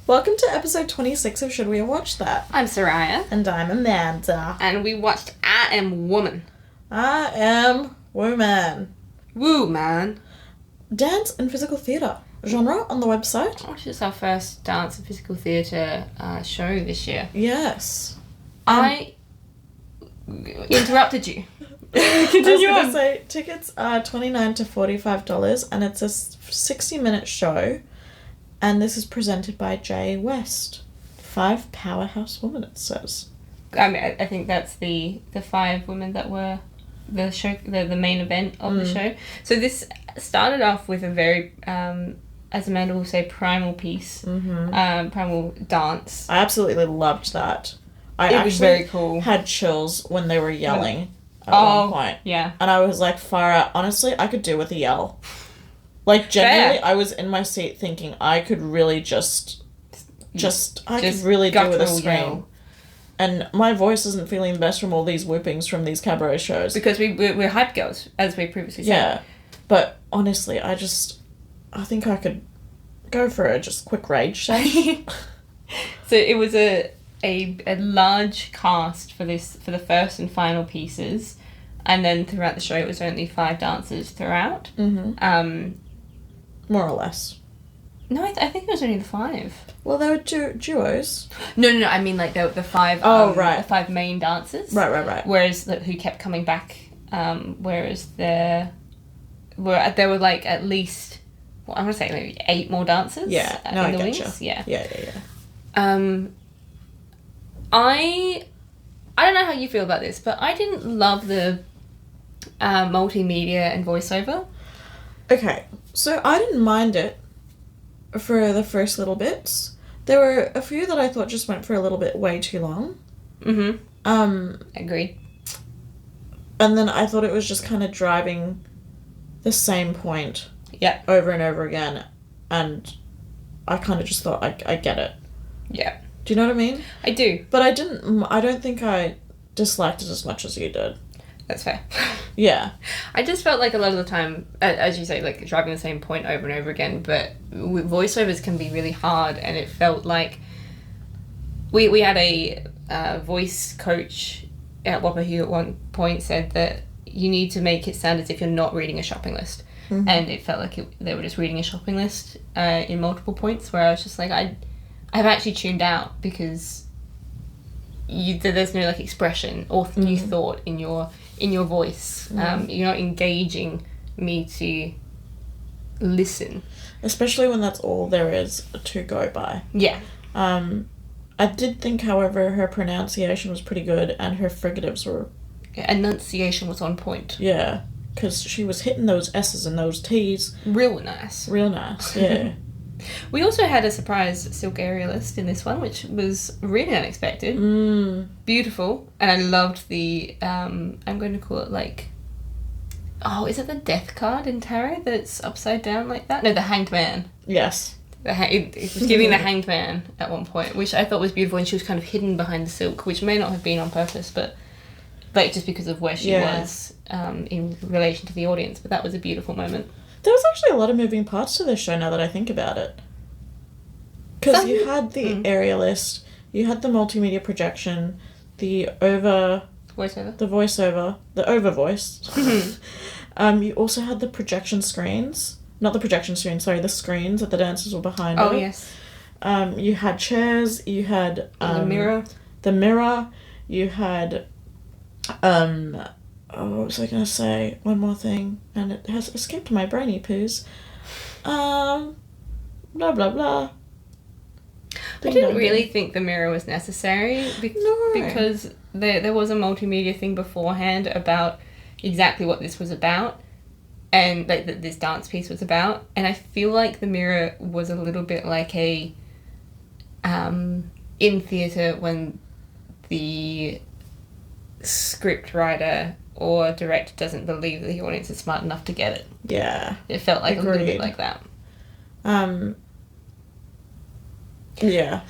Welcome to episode 26 of Should We Have Watched That? I'm Saraya. And I'm Amanda. And we watched I Am Woman. I Am Woman. Woo, man. Dance and physical theatre. Genre on the website. Oh, this is our first dance and physical theatre show this year. Yes. I interrupted you. Continue on. Say, tickets are $29 to $45 and it's a 60-minute show. And this is presented by Jay West. 5 powerhouse women, it says. I mean, I think that's the 5 women that were the show, the main event of the show. So this started off with a very, as Amanda will say, primal piece, primal dance. I absolutely loved that. It was very cool. Had chills when they were yelling at one point. Yeah. And I was like, far out. Honestly, I could do with a yell. Like, genuinely, Fair. I was in my seat thinking I could really could really do with a scream. Yell. And my voice isn't feeling the best from all these whoopings from these cabaret shows. Because we're hype girls, as we previously said. Yeah. But honestly, I think I could go for a just quick rage session. So it was a large cast for the first and final pieces, and then throughout the show it was only 5 dancers throughout. More or less. No, I think it was only the 5. Well, there were duos. No, I mean like the 5. Right. The 5 main dancers. Right. Whereas who kept coming back. Whereas there were like at least, I want to say maybe 8 more dancers. Yeah. No, in I the getcha. wings. Yeah. Yeah. I don't know how you feel about this, but I didn't love the multimedia and voiceover. Okay, so I didn't mind it for the first little bits. There were a few that I thought just went for a little bit way too long. Agreed. And then I thought it was just kind of driving the same point. Yeah. Over and over again, and I kind of just thought I get it. Yeah. Do you know what I mean? I do. But I don't think I disliked it as much as you did. That's fair. Yeah. I just felt like a lot of the time, as you say, like driving the same point over and over again, but voiceovers can be really hard, and it felt like we had a voice coach at Whopper who at one point said that you need to make it sound as if you're not reading a shopping list. And it felt like they were just reading a shopping list in multiple points, where I was just like, I've actually tuned out because there's no like expression or new thought in your voice. You're not engaging me to listen, especially when that's all there is to go by. Yeah. I did think, however, her pronunciation was pretty good, and her frigatives were... Enunciation was on point. Yeah, because she was hitting those S's and those T's. Real nice. Real nice, yeah. We also had a surprise silk aerialist in this one, which was really unexpected. Beautiful. And I loved the, I'm going to call it like, is it the death card in tarot that's upside down like that? No, the Hanged Man. Yes. It was giving the Hanged Man at one point, which I thought was beautiful, and she was kind of hidden behind the silk, which may not have been on purpose, but like just because of where she was in relation to the audience. But that was a beautiful moment. There was actually a lot of moving parts to this show now that I think about it. Because you had the aerialist, you had the multimedia projection, the voiceover, the over voice. You also had the projection screens. Not the projection screens, sorry, the screens that the dancers were behind. Oh, yes. You had chairs, you had... the mirror. The mirror, you had... what was I going to say? One more thing, and it has escaped my brainy poos. Blah, blah, blah. I didn't really think the mirror was necessary because there was a multimedia thing beforehand about exactly what this was about, and like this dance piece was about, and I feel like the mirror was a little bit like a in theatre when the script writer or director doesn't believe that the audience is smart enough to get it. Yeah. It felt like a little bit like that. Yeah.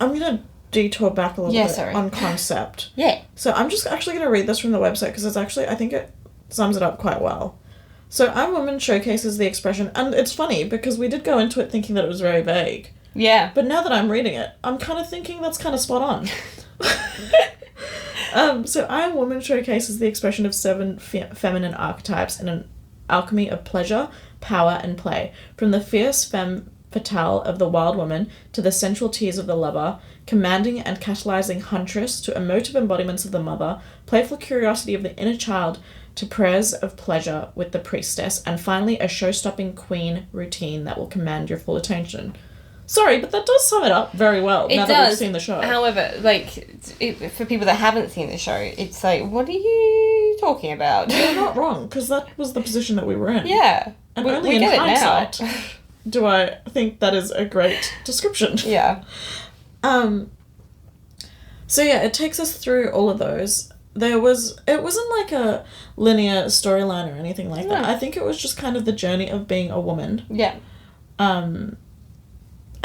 I'm going to detour back a little bit on concept. Yeah. So I'm just actually going to read this from the website because it's actually, I think it sums it up quite well. So I'm Woman showcases the expression, and it's funny because we did go into it thinking that it was very vague. Yeah. But now that I'm reading it, I'm kind of thinking that's kind of spot on. So I Am Woman showcases the expression of 7 feminine archetypes in an alchemy of pleasure, power, and play. From the fierce femme fatale of the wild woman to the sensual tears of the lover, commanding and catalyzing huntress to emotive embodiments of the mother, playful curiosity of the inner child to prayers of pleasure with the priestess, and finally a show-stopping queen routine that will command your full attention. Sorry, but that does sum it up very well now that we've seen the show. However, for people that haven't seen the show, it's like, what are you talking about? You're not wrong, because that was the position that we were in. Yeah. And only in hindsight do I think that is a great description. Yeah. So yeah, it takes us through all of those. It wasn't like a linear storyline or anything like that. I think it was just kind of the journey of being a woman. Yeah.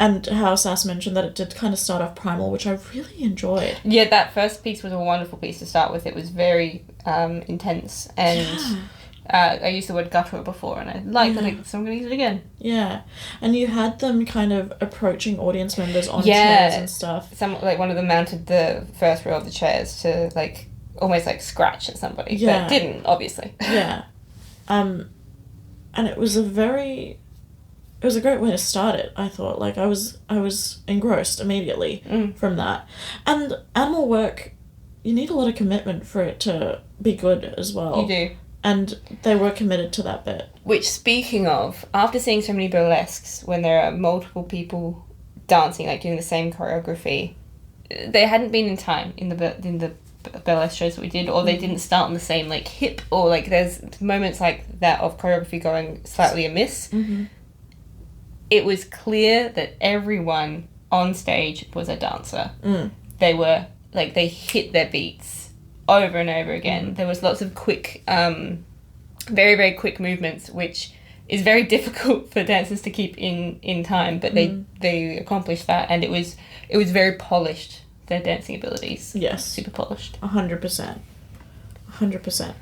And how Sass mentioned that it did kind of start off primal, which I really enjoyed. Yeah, that first piece was a wonderful piece to start with. It was very intense, and I used the word guttural before, and I liked it, so I'm going to use it again. Yeah, and you had them kind of approaching audience members on chairs and stuff. One of them mounted the first row of the chairs to, almost scratch at somebody, but didn't, obviously. Yeah. And it was a great way to start it, I thought. I was engrossed immediately from that. And animal work, you need a lot of commitment for it to be good as well. You do. And they were committed to that bit. Which, speaking of, after seeing so many burlesques, when there are multiple people dancing, doing the same choreography, they hadn't been in time in the burlesque shows that we did, or they didn't start on the same, hip, or, there's moments like that of choreography going slightly amiss. Mm-hmm. It was clear that everyone on stage was a dancer. They were, they hit their beats over and over again. There was lots of quick, very, very quick movements, which is very difficult for dancers to keep in time, but they accomplished that, and it was very polished, their dancing abilities. Yes. Super polished. 100%. 100%.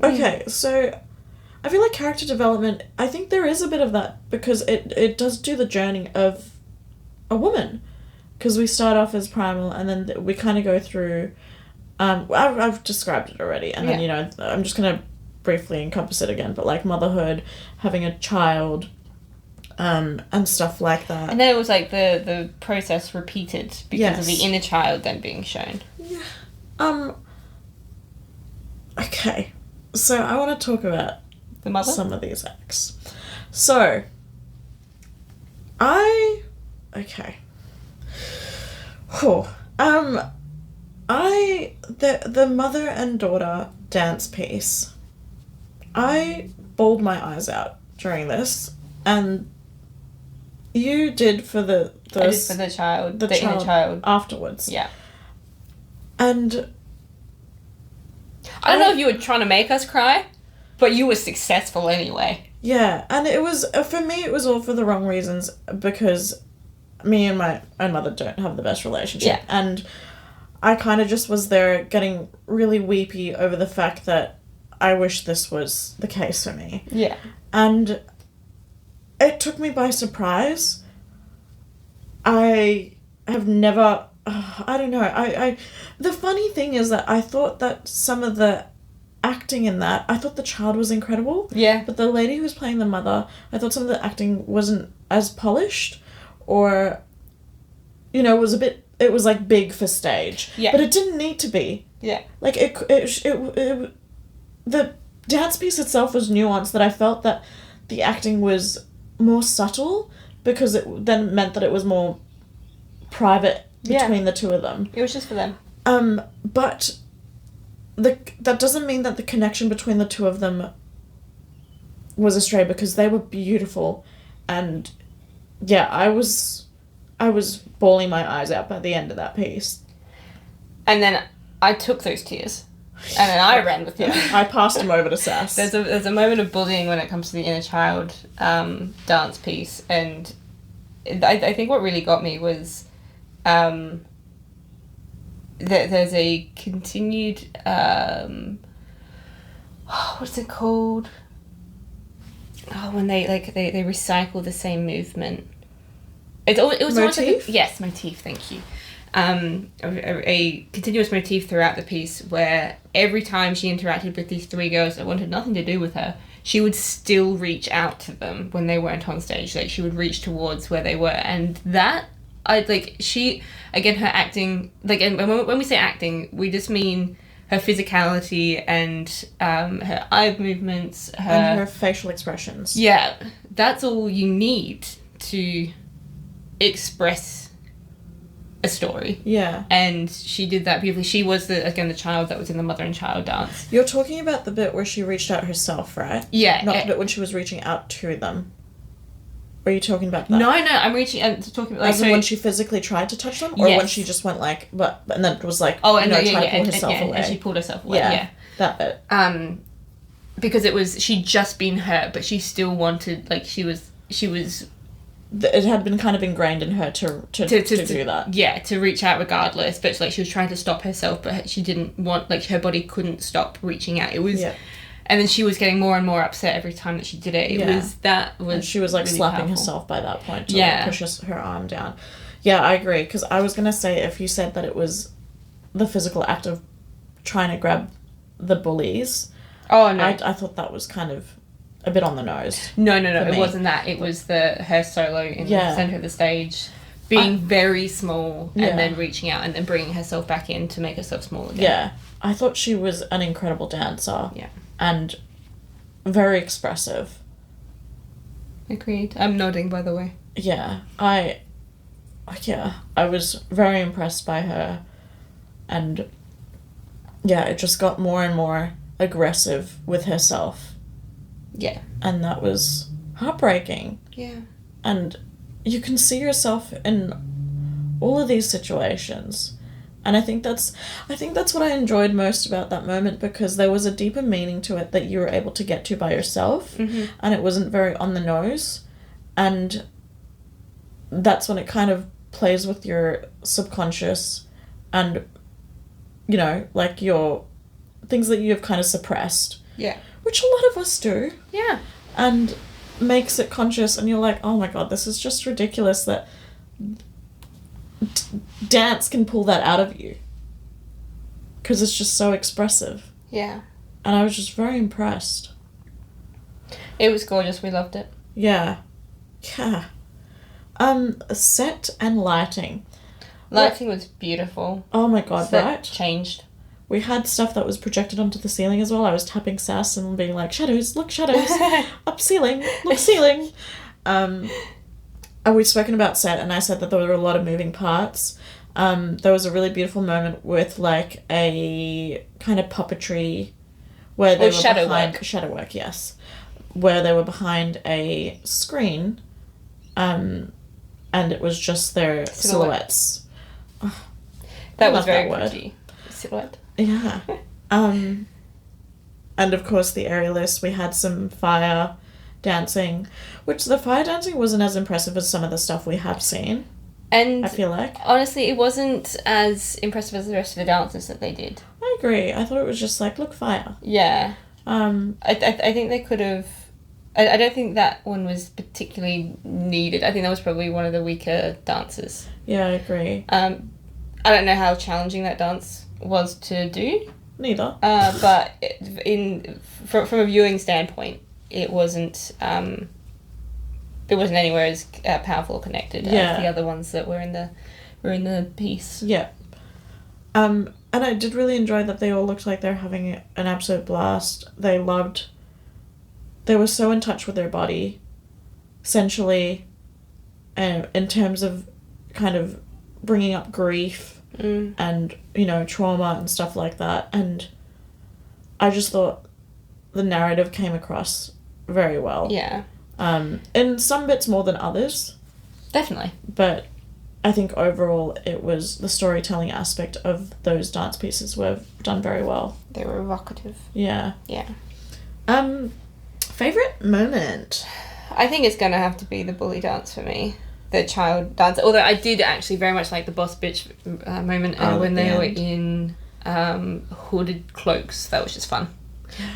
Okay, so I feel like character development, I think there is a bit of that, because it does do the journey of a woman. Because we start off as primal, and then we kind of go through... I've described it already, and then, I'm just going to briefly encompass it again, but, motherhood, having a child, and stuff like that. And then it was, the process repeated because of the inner child then being shown. Yeah. Okay. So I want to talk about the mother? Some of these acts. So, okay. The mother and daughter dance piece, I bawled my eyes out during this, and you did for the I did for the child, the inner child afterwards. Yeah. And I don't know if you were trying to make us cry, but you were successful anyway. Yeah, and it was, for me, it was all for the wrong reasons, because me and my own mother don't have the best relationship. Yeah. And I kind of just was there getting really weepy over the fact that I wish this was the case for me. Yeah. And it took me by surprise. I have never... I don't know. The funny thing is that I thought that some of the acting in that, I thought the child was incredible. Yeah. But the lady who was playing the mother, I thought some of the acting wasn't as polished, or, it was big for stage. Yeah. But it didn't need to be. Yeah. The dance piece itself was nuanced, that I felt that the acting was more subtle, because it then meant that it was more private between the two of them. It was just for them. But that doesn't mean that the connection between the two of them was astray, because they were beautiful, and I was bawling my eyes out by the end of that piece. And then I took those tears, and then I ran with them. I passed them over to Sass. There's a moment of bullying when it comes to the inner child dance piece, and I think what really got me was that there's a continued what's it called? when they recycle the same movement. It was almost like motif. Thank you. A continuous motif throughout the piece where every time she interacted with these three girls that wanted nothing to do with her, she would still reach out to them when they weren't on stage. Like, she would reach towards where they were, and that her acting, like, and when we say acting, we just mean her physicality and her eye movements, and her facial expressions. Yeah, that's all you need to express a story. Yeah. And she did that beautifully. She was the child that was in the mother and child dance. You're talking about the bit where she reached out herself, right? Yeah. Not the bit when she was reaching out to them. Or are you talking about that? No, I'm talking about... As in when she physically tried to touch them? Or when she just went like... and then it was like... trying to pull herself away. And she pulled herself away, yeah. That bit. Because she'd just been hurt, but she still wanted... Like, she was... It had been kind of ingrained in her to do that. Yeah, to reach out regardless. But, like, she was trying to stop herself, but she didn't want... Like, her body couldn't stop reaching out. It was... Yeah. And then she was getting more and more upset every time that she did it. And she was like really slapping powerful. Herself by that point to push her arm down. Yeah, I agree. Because I was going to say, if you said that it was the physical act of trying to grab the bullies... Oh, no. I thought that was kind of a bit on the nose. No. It wasn't that. It was her solo in the centre of the stage, being very small and then reaching out and then bringing herself back in to make herself small again. Yeah. I thought she was an incredible dancer. Yeah. And very expressive. Agreed. I'm nodding, by the way. Yeah. I was very impressed by her. And, yeah, it just got more and more aggressive with herself. Yeah. And that was heartbreaking. Yeah. And you can see yourself in all of these situations. And I think that's what I enjoyed most about that moment, because there was a deeper meaning to it that you were able to get to by yourself, and it wasn't very on the nose, and that's when it kind of plays with your subconscious and, you know, like your things that you have kind of suppressed. Yeah. Which a lot of us do. Yeah. And makes it conscious, and you're like, oh my God, this is just ridiculous that... dance can pull that out of you because it's just so expressive. Yeah. And I was just very impressed. It was gorgeous. We loved it. Yeah. Set and lighting. Lighting was beautiful. Oh my God, set right? Changed. We had stuff that was projected onto the ceiling as well. I was tapping Sass and being like, shadows, look, shadows. Up ceiling, look, ceiling. And we'd spoken about set, and I said that there were a lot of moving parts. There was a really beautiful moment with, like, a kind of puppetry where they were shadow behind... work. Shadow work, yes. Where they were behind a screen, and it was just their silhouettes. Oh, that was very pretty. Silhouette. Yeah. And, of course, the aerialist, we had some fire... dancing, which the fire dancing wasn't as impressive as some of the stuff we have seen. And I feel like, honestly, it wasn't as impressive as the rest of the dances that they did. I agree. I thought it was just like, look, fire. Yeah. I think they could have... I don't think that one was particularly needed. I think that was probably one of the weaker dances. Yeah, I agree. I don't know how challenging that dance was to do. Neither. But from a viewing standpoint, it wasn't anywhere as powerful or connected as the other ones that were in the piece. Yeah. And I did really enjoy that they all looked like they're having an absolute blast. They were so in touch with their body, sensually, and in terms of kind of bringing up grief and, you know, trauma and stuff like that. And I just thought the narrative came across very well. Yeah. In some bits more than others. Definitely. But I think overall it was the storytelling aspect of those dance pieces were done very well. They were evocative. Yeah. Yeah. Favourite moment? I think it's going to have to be the bully dance for me. The child dance. Although I did actually very much like the boss bitch moment when they were in hooded cloaks. That was just fun.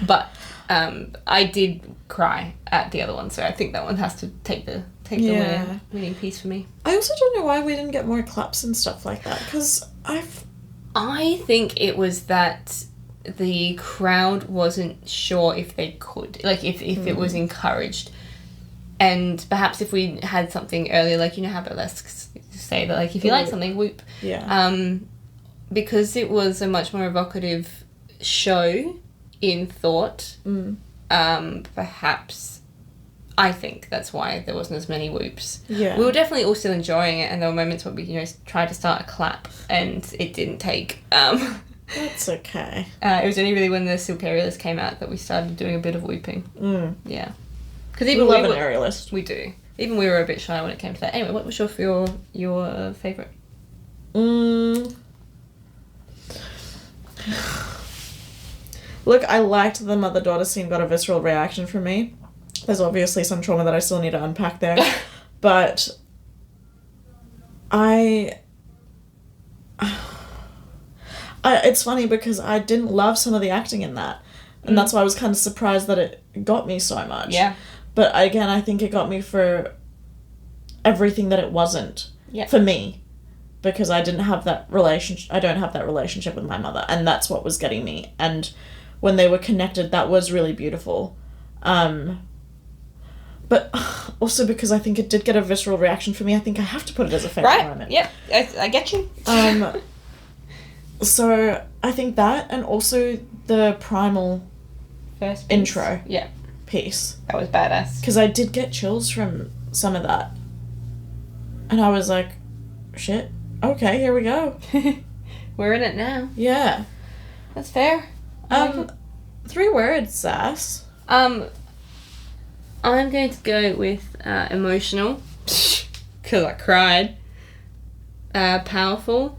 But I did cry at the other one, so I think that one has to take the winning piece for me. I also don't know why we didn't get more claps and stuff like that, because I think it was that the crowd wasn't sure if they could, like if it was encouraged, and perhaps if we had something earlier, like you know how burlesques say that, like if you like something, whoop. Yeah. Because it was a much more evocative show in thought. Perhaps. I think that's why there wasn't as many whoops. Yeah. We were definitely all still enjoying it, and there were moments where we, tried to start a clap, and it didn't take. That's okay. It was only really when the Silk Aerialist came out that we started doing a bit of whooping. Yeah. Because even we love an aerialist. We do. Even we were a bit shy when it came to that. Anyway, what was your favourite? Look, I liked the mother-daughter scene got a visceral reaction from me. There's obviously some trauma that I still need to unpack there. But it's funny because I didn't love some of the acting in that. And that's why I was kind of surprised that it got me so much. Yeah. But again, I think it got me for everything that it wasn't. Yeah. For me. Because I didn't have that relationship. I don't have that relationship with my mother. And that's what was getting me. And when they were connected, that was really beautiful. But also because I think it did get a visceral reaction for me, I think I have to put it as a favourite moment. Yep, I get you. So I think that, and also the primal first piece. intro piece. That was badass. Because I did get chills from some of that. And I was like, shit, okay, here we go. We're in it now. Yeah. That's fair. 3 words, Sass. I'm going to go with emotional, because I cried. Powerful.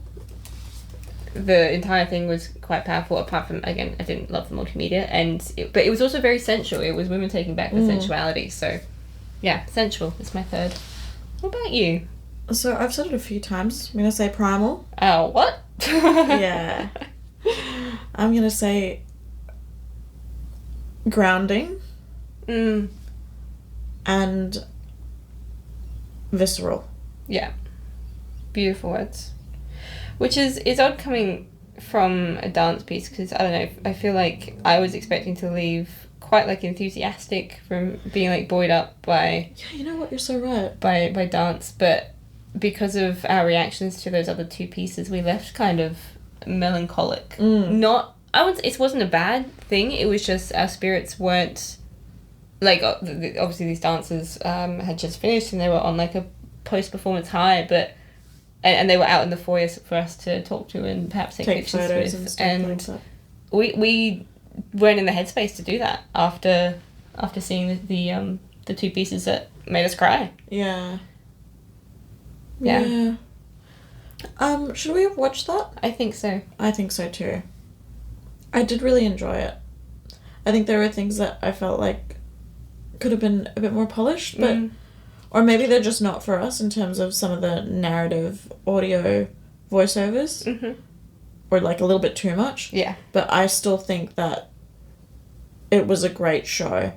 The entire thing was quite powerful, apart from, again, I didn't love the multimedia, but it was also very sensual. It was women taking back the sensuality, so yeah, sensual is my third. What about you? So I've said it a few times. I'm going to say primal. Oh, what? Yeah. I'm going to say grounding. And visceral. Yeah. Beautiful words. Which is odd coming from a dance piece, because, I don't know, I feel like I was expecting to leave quite, like, enthusiastic from being, like, buoyed up by... Yeah, you know what? You're so right. By dance, but because of our reactions to those other 2 pieces, we left kind of melancholic. It wasn't a bad thing, it was just our spirits weren't... Like, obviously these dancers had just finished and they were on, like, a post-performance high, but... And they were out in the foyer for us to talk to and perhaps take pictures with. And stuff like that. We weren't in the headspace to do that after seeing the 2 pieces that made us cry. Yeah. Yeah. Should we have watched that? I think so. I think so too. I did really enjoy it. I think there were things that I felt like could have been a bit more polished, but or maybe they're just not for us in terms of some of the narrative audio voiceovers, or like a little bit too much. Yeah. But I still think that it was a great show,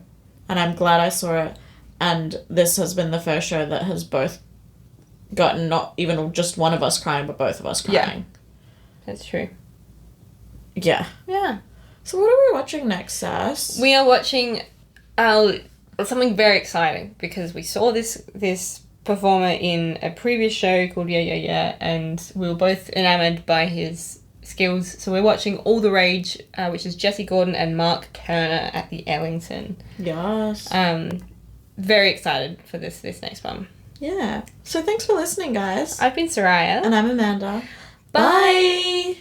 and I'm glad I saw it. And this has been the first show that has both gotten not even just one of us crying, but both of us crying. Yeah. That's true. Yeah. Yeah. So what are we watching next, Sass? We are watching something very exciting, because we saw this performer in a previous show called Yeah Yeah Yeah, and we were both enamoured by his skills. So we're watching All the Rage, which is Jesse Gordon and Mark Kerner at the Ellington. Yes. Very excited for this next one. Yeah. So thanks for listening, guys. I've been Soraya. And I'm Amanda. Bye.